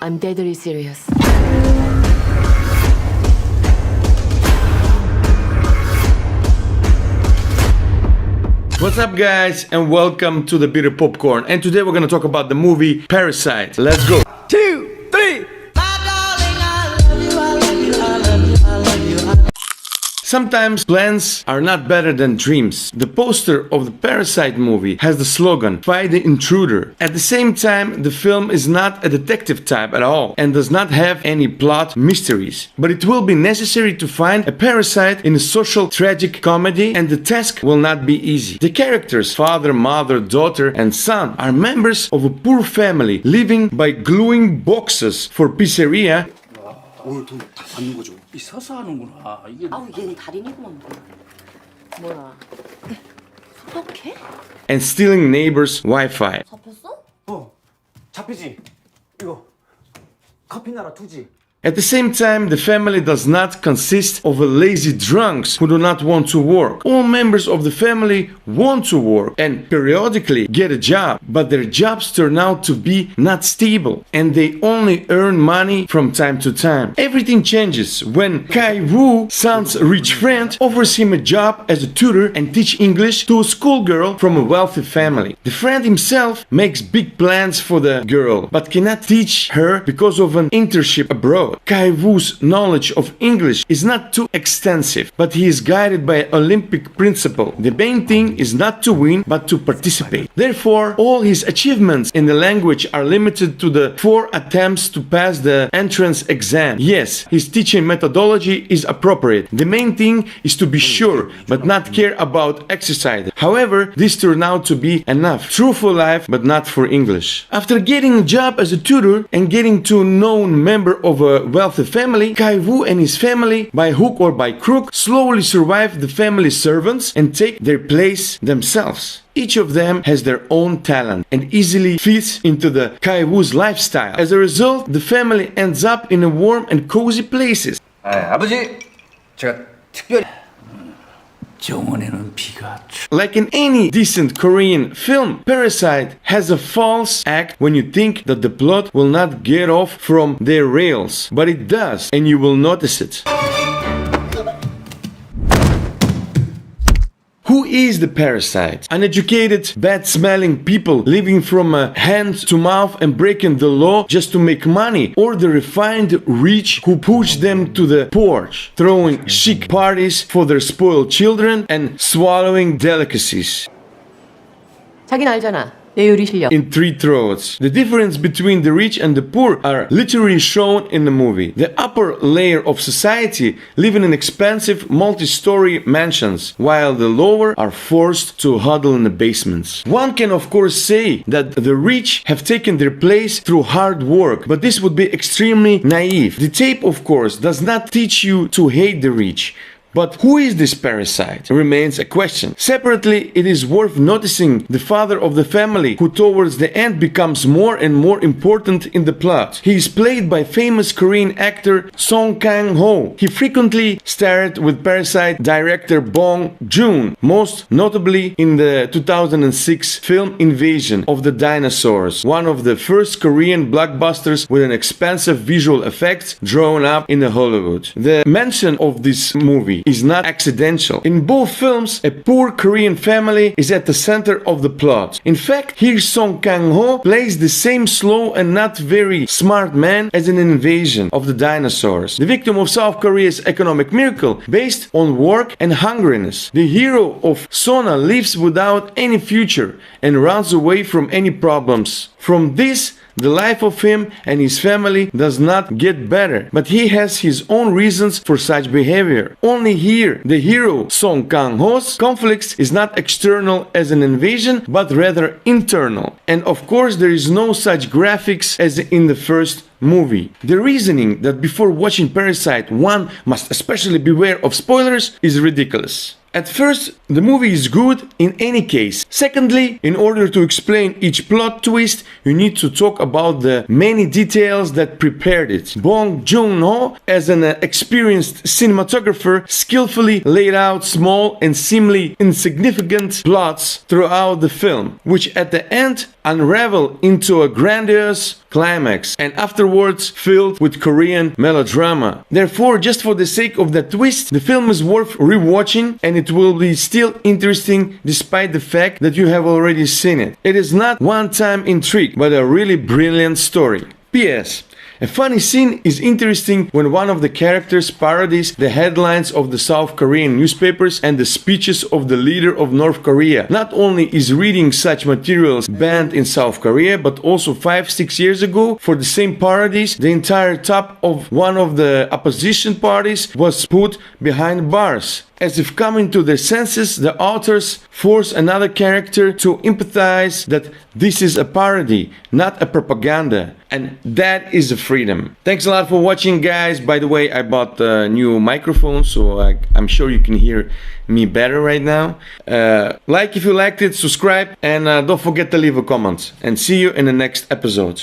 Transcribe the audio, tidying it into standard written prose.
I'm deadly serious. What's up guys and welcome to the Bitter Popcorn, and today we're gonna talk about the movie Parasite. Let's go! 2, 3! Sometimes plans are not better than dreams. The poster of the Parasite movie has the slogan, "Fight the intruder." At the same time, the film is not a detective type at all and does not have any plot mysteries. But it will be necessary to find a parasite in a social tragic comedy, and the task will not be easy. The characters, father, mother, daughter, and son, are members of a poor family living by gluing boxes for pizzeria. 오늘 돈 다 받는 거죠. 이 서서 하는구나. 이게 아우 얘는 달인이구만. 뭐야? 소독해? And stealing neighbors' Wi-Fi. 잡혔어? 잡히지. 이거 커피 나라 투지. At the same time, the family does not consist of lazy drunks who do not want to work. All members of the family want to work and periodically get a job, but their jobs turn out to be not stable and they only earn money from time to time. Everything changes when Kai-woo, son's rich friend, offers him a job as a tutor and teach English to a schoolgirl from a wealthy family. The friend himself makes big plans for the girl, but cannot teach her because of an internship abroad. Kai-woo's knowledge of English is not too extensive, but he is guided by an Olympic principle. The main thing is not to win, but to participate. Therefore, all his achievements in the language are limited to the 4 attempts to pass the entrance exam. Yes, his teaching methodology is appropriate. The main thing is to be sure, but not care about exercise. However, this turned out to be enough. True for life, but not for English. After getting a job as a tutor and getting to know a member of a wealthy family, Kai-woo and his family, by hook or by crook, slowly survive the family servants and take their place themselves. Each of them has their own talent and easily fits into the Kai-woo's lifestyle. As a result, the family ends up in a warm and cozy places. 아버지, 제가 특별히 정원에는 비가 Like in any decent Korean film, Parasite has a false act when you think that the plot will not get off from their rails, but it does, and you will notice it. Who is the parasite? Uneducated, bad-smelling people living from hand to mouth and breaking the law just to make money, or the refined rich who push them to the porch, throwing chic parties for their spoiled children and swallowing delicacies 자긴 알잖아. 내 요리 실력. in 3 throats. The difference between the rich and the poor are literally shown in the movie. The upper layer of society live in expensive multi-story mansions, while the lower are forced to huddle in the basements. One can of course say that the rich have taken their place through hard work, but this would be extremely naive. The tape of course does not teach you to hate the rich. But who is this parasite? Remains a question. Separately, it is worth noticing the father of the family, who towards the end becomes more and more important in the plot. He is played by famous Korean actor Song Kang-ho. He frequently starred with Parasite director Bong Joon-ho, most notably in the 2006 film Invasion of the Dinosaurs, one of the first Korean blockbusters with an expensive visual effects drawn up in Hollywood. The mention of this movie is not accidental. In both films, a poor Korean family is at the center of the plot. In fact, here Song Kang-ho plays the same slow and not very smart man as in Invasion of the Dinosaurs, the victim of South Korea's economic miracle based on work and hungriness. The hero of Sona lives without any future and runs away from any problems. From this, the life of him and his family does not get better, but he has his own reasons for such behavior. Only here, the hero Song Kang-ho's conflicts is not external as an invasion, but rather internal. And of course, there is no such graphics as in the first movie. The reasoning that before watching Parasite one must especially beware of spoilers is ridiculous. At first, the movie is good in any case. Secondly, in order to explain each plot twist, you need to talk about the many details that prepared it. Bong Joon-ho, as an experienced cinematographer, skillfully laid out small and seemingly insignificant plots throughout the film, which at the end unravel into a grandiose climax and afterwards filled with Korean melodrama. Therefore, just for the sake of that twist, the film is worth rewatching, and it will be still interesting despite the fact that you have already seen it. It is not one-time intrigue, but a really brilliant story. P.S. A funny scene is interesting when one of the characters parodies the headlines of the South Korean newspapers and the speeches of the leader of North Korea. Not only is reading such materials banned in South Korea, but also 5-6 years ago, for the same parodies, the entire top of one of the opposition parties was put behind bars. As if coming to their senses, the authors force another character to empathize that this is a parody, not a propaganda. And that is a freedom. Thanks a lot for watching, guys. By the way, I bought a new microphone, so I'm sure you can hear me better right now. Like if you liked it, subscribe, and don't forget to leave a comment. And see you in the next episode.